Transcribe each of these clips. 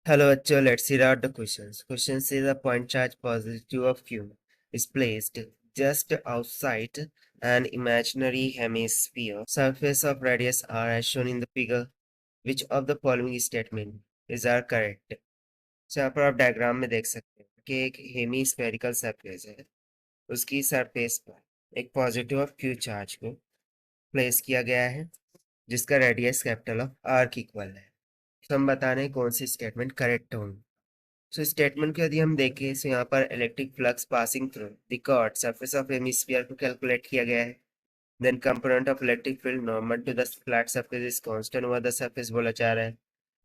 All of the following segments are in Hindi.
Hello, bachcho. Let's read out the questions. Question says a point charge positive of Q is placed just outside an imaginary hemisphere. Surface of radius R as shown in the figure. Which of the following statement is are correct? So यहाँ पर आप डायग्राम में देख सकते हैं कि एक हेमी स्फेरिकल सरफेस है, उसकी सरफेस पर एक पॉजिटिव ऑफ क्यू चार्ज को प्लेस किया गया है जिसका रेडियस कैपिटल ऑफ आर की इक्वल है। तो हम बता रहे हैं कौन सी स्टेटमेंट करेक्ट होंगी। सो स्टेटमेंट को यदि हम देखें तो यहाँ पर electric flux passing through the curved surface of hemisphere को कैलकुलेट किया गया है। Then component of electric field normal to the flat surface is constant over the surface बोला जा रहा है,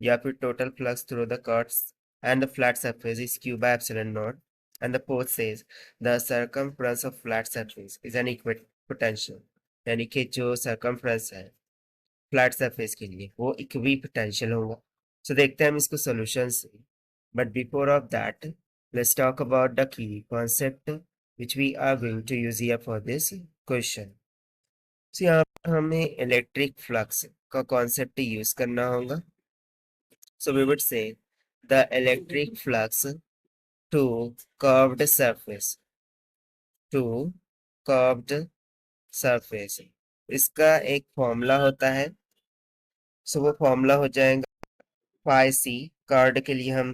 या फिर total flux through the curves and the flat surface is q by epsilon naught, and the fourth says the circumference of flat surface is an equipotential, यानी कि जो सर्कमफ्रेंस है फ्लैट सरफेस के लिए वो इक्विपोटेंशियल होगा। सो देखते हैं हम इसको सोल्यूशन से। But before of that, let's talk about the key concept which we are going to use here for this question. So यहाँ पर हमें इलेक्ट्रिक फ्लक्स का कॉन्सेप्ट यूज करना होगा। So we would say the electric flux to curved surface to curved surface, इसका एक फॉर्मूला होता है। सो वो फॉर्मूला हो जाएगा phi c, कर्ड के लिए हम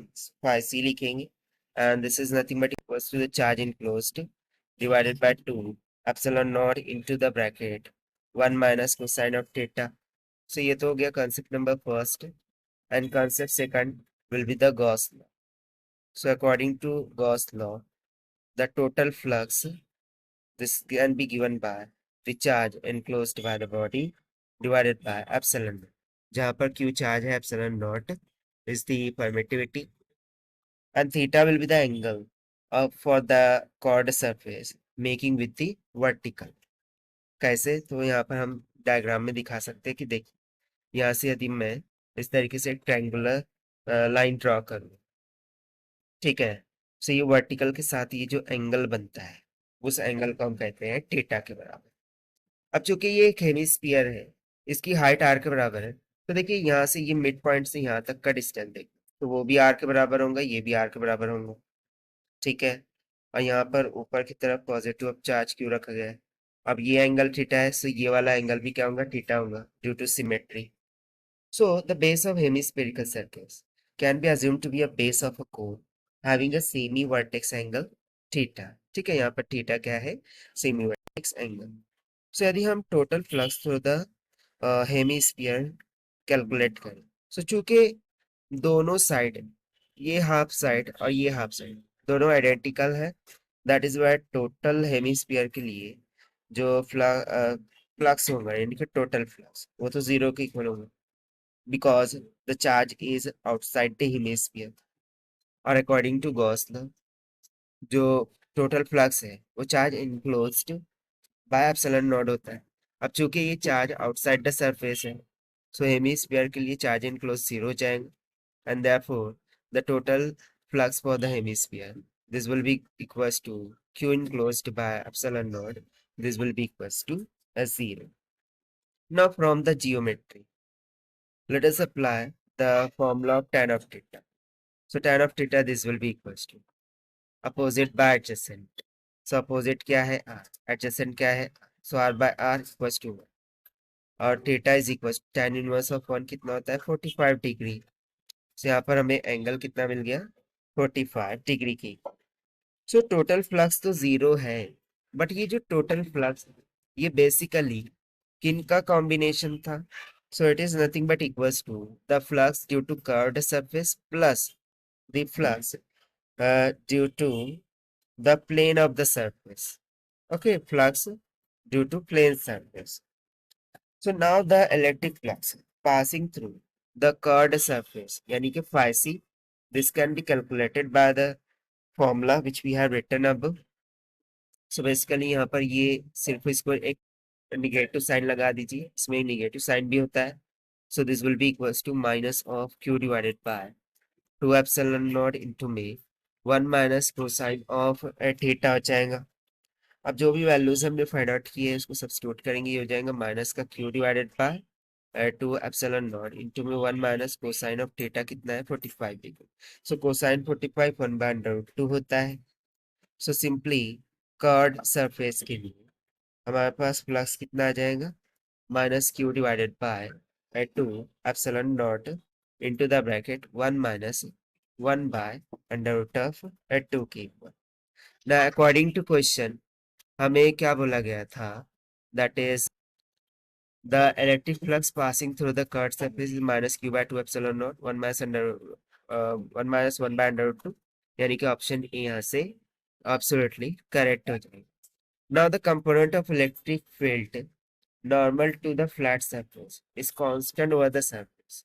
phi c लिखेंगे, and this is nothing but equals to the charge enclosed divided by 2 epsilon naught into the bracket 1 minus cosine of theta. So ये तो हो गया concept number first, and concept second will be the Gauss law. So according to Gauss law, the total flux, this can be given by the charge enclosed by the body divided by epsilon naught, जहाँ पर q charge है, epsilon naught is the permittivity, and theta will be the angle for the chord surface making with the vertical. कैसे? तो यहाँ पर हम डायग्राम में दिखा सकते हैं कि देखिए यहाँ से यदि मैं इस तरीके से एक ट्रायंगुलर लाइन ड्रॉ करूँ, ठीक है, तो ये वर्टिकल के साथ ये जो एंगल बनता है उस एंगल को हम कहते हैं थीटा के बराबर। अब चूंकि ये एक हेमिस्फीयर है, इसकी हाइट आर के बराबर है, तो देखिए यहाँ से ये मिड पॉइंट से यहाँ तक का डिस्टेंस देखिए, तो वो भी आर के बराबर होगा, ये भी आर के बराबर होंगे, ठीक है। और यहाँ पर ऊपर की तरफ पॉजिटिव चार्ज क्यों रखा गया है? अब ये एंगल थीटा है, सो ये वाला एंगल भी क्या होगा? थीटा होगा, due to symmetry. So the base of hemispherical circles can be assumed to be a base of a cone having a semi vertex angle theta, ठीक है। यहाँ पर थीटा क्या है? Semi vertex angle. सो यदि हम total flux through the hemisphere calculate करें, सो चूंकि दोनों साइड, ये हाफ साइड और ये हाफ साइड दोनों आइडेंटिकल है, that is why total hemisphere के लिए जो फ्लक्स होगा, यानी कि टोटल फ्लक्स, वो तो जीरो के इक्वल होगा, because the charge is outside the hemisphere. और अकॉर्डिंग टू गॉस लॉ, जो टोटल फ्लक्स है वो charge enclosed by epsilon not होता है। अब चूंकि ये चार्ज आउटसाइड द सरफेस है, सो हेमिस्फीयर के लिए चार्ज इनक्लोज जीरो हो जाएगा, and therefore the total flux for the hemisphere, this will be equals to q enclosed by epsilon naught, this will be equals to a zero. Now from the geometry, let us apply the formula of tan of theta. So tan of theta, this will be equals to opposite by adjacent. So opposite क्या है? r, adjacent क्या है? so r by r equals to 1, और theta is equals to tan inverse of 1 कितना होता है? 45 डिग्री। so यहाँ पर हमें एंगल कितना मिल गया? 45 डिग्री की। सो टोटल फ्लक्स तो जीरो है, बट ये जो टोटल फ्लक्स ये बेसिकली किन का कॉम्बिनेशन था? So it is nothing but equals to the flux due to curved surface plus the flux due to the plane of the surface. Okay, flux due to plane surface. So now the electric flux passing through the curved surface, यानी कि phi c, this can be calculated by the formula which we have written above. So basically यहाँ पर ये सिर्फ इसको एक निगेटिव साइन लगा दीजिए, इसमें निगेटिव साइन भी होता है। So this will be equals to minus of Q divided by 2 epsilon naught into में 1 माइनस कोसाइन ऑफ थीटा हो जाएगा। अब जो भी वैल्यूज हमने फाइंड आउट की है उसको सब्स्टिट्यूट करेंगे, ये हो जाएगा माइनस का Q divided by two epsilon not into में 1 माइनस कोसाइन ऑफ थीटा कितना है 45 डिग्री। सो कोसाइन 45 1/√2 होता है। सो सिंपली कर्ड सरफेस के लिए हमारे पास फ्लक्स कितना आ जाएगा, minus Q divided by two epsilon not into the bracket 1 minus 1/√2 के। ना अकॉर्डिंग टू क्वेश्चन हमें क्या बोला गया था, that is the electric flux passing through the curved surface is minus q by 2 epsilon naught 1 minus 1/√2, यानी कि ऑप्शन ए यहाँ से absolutely correct हो जाएगा। Now the component of electric field normal to the flat surface is constant over the surface.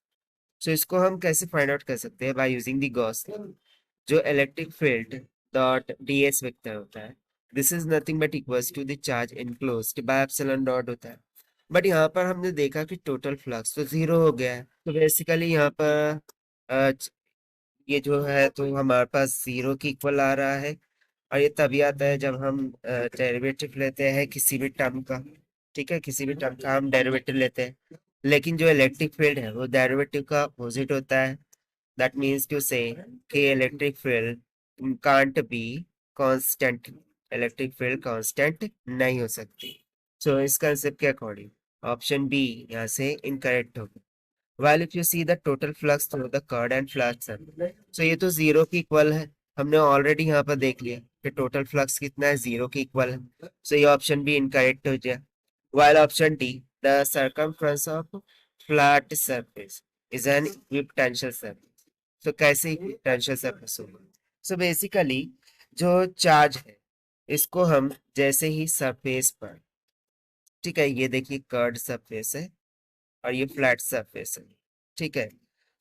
So इसको हम कैसे फाइंड आउट कर सकते हैं, by using the Gauss law। जो electric field dot ds vector होता है, this is nothing but equals to the charge enclosed by epsilon dot होता है। बट यहाँ पर हमने देखा कि टोटल फ्लक्स तो 0 हो गया है, तो बेसिकली यहाँ पर ये जो है तो हमारे पास 0 की इक्वल आ रहा है। और ये तभी आता है जब हम डेरिवेटिव लेते हैं किसी भी टर्म का। ठीक है, किसी भी टर्म का हम डेरिवेटिव लेते हैं, लेकिन जो इलेक्ट्रिक फील्ड है वो डेरिवेटिव का अपोजिट होता है। दैट मीन्स टू से कि electric field can't be constant, electric field constant नहीं हो सकती। सो इस कंसेप्ट के अकॉर्डिंग ऑप्शन बी यहाँ से इनकरेक्ट होगा। while if you see the total flux through the curd and flat surface, so ये तो 0 की इक्वल है, हमने ऑलरेडी यहाँ पर देख लिया कि टोटल फ्लक्स कितना है, 0 की इक्वल है। सो ये ऑप्शन भी इनकरेक्ट हो जाए। while option D the circumference of flat surface is an equipotential surface। तो कैसे इक्विपोटेंशियल सरफेस होगा, सो बेसिकली जो चार्ज है इसको हम जैसे ही सरफेस पर, ठीक है, ये देखिए कर्ड सरफेस है और ये फ्लैट सरफेस है। ठीक है,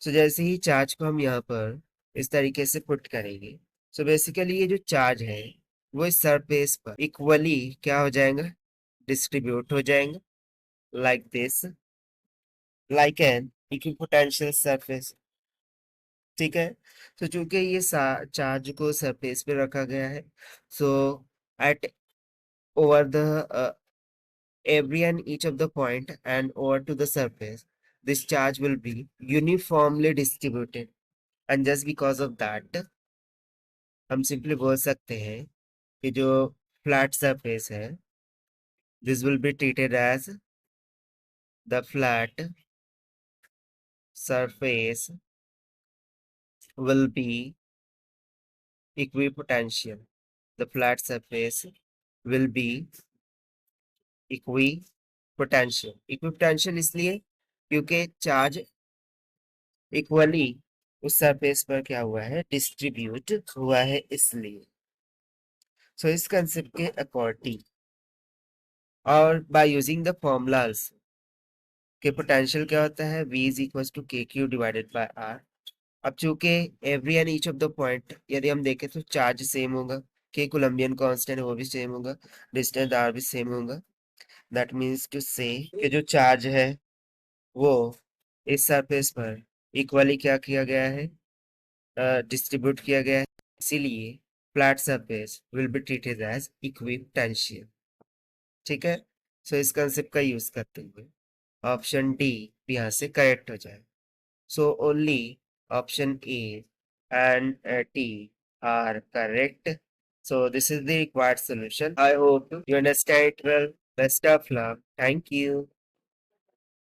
सो जैसे ही चार्ज को हम यहाँ पर इस तरीके से पुट करेंगे, सो बेसिकली ये जो चार्ज है वो इस सरफेस पर इक्वली क्या हो जाएगा, डिस्ट्रीब्यूट हो जाएंगे, like this, like an equipotential surface. ठीक है, तो चूंकि ये चार्ज को सरफेस पे रखा गया है, सो eight over the every and each of the point and over to the surface, this charge will be uniformly distributed, and just because of that हम सिंपली बोल सकते हैं कि जो फ्लैट सरफेस है, this will be treated as the flat surface will be equipotential, the flat surface will be equipotential। equipotential इसलिए क्योंकि चार्ज इक्वली उस सरफेस पर क्या हुआ है, डिस्ट्रीब्यूट हुआ है, इसलिए। सो इस कंसेप्ट के अकॉर्डिंग और बाय यूजिंग द फॉर्मूलाज के पोटेंशियल क्या होता है, v इज इक्वल टू के क्यू डिवाइडेड बाय आर। अब चूंकि every and each of the point यदि हम देखें तो चार्ज सेम होगा, के कोलम्बियन कांस्टेंट है वो भी सेम होगा, डिस्टेंस आर भी सेम होगा। दैट मीन्स टू से कि जो चार्ज है वो इस सरफेस पर इक्वली क्या किया गया है, डिस्ट्रीब्यूट किया गया है, इसीलिए flat surface will be treated as equipotential. ठीक है, सो इस कंसेप्ट का यूज करते हुए ऑप्शन डी यहाँ से करेक्ट हो जाए। So only option A and T R correct. So this is the required solution. I hope you understand it well. Best of luck. Thank you.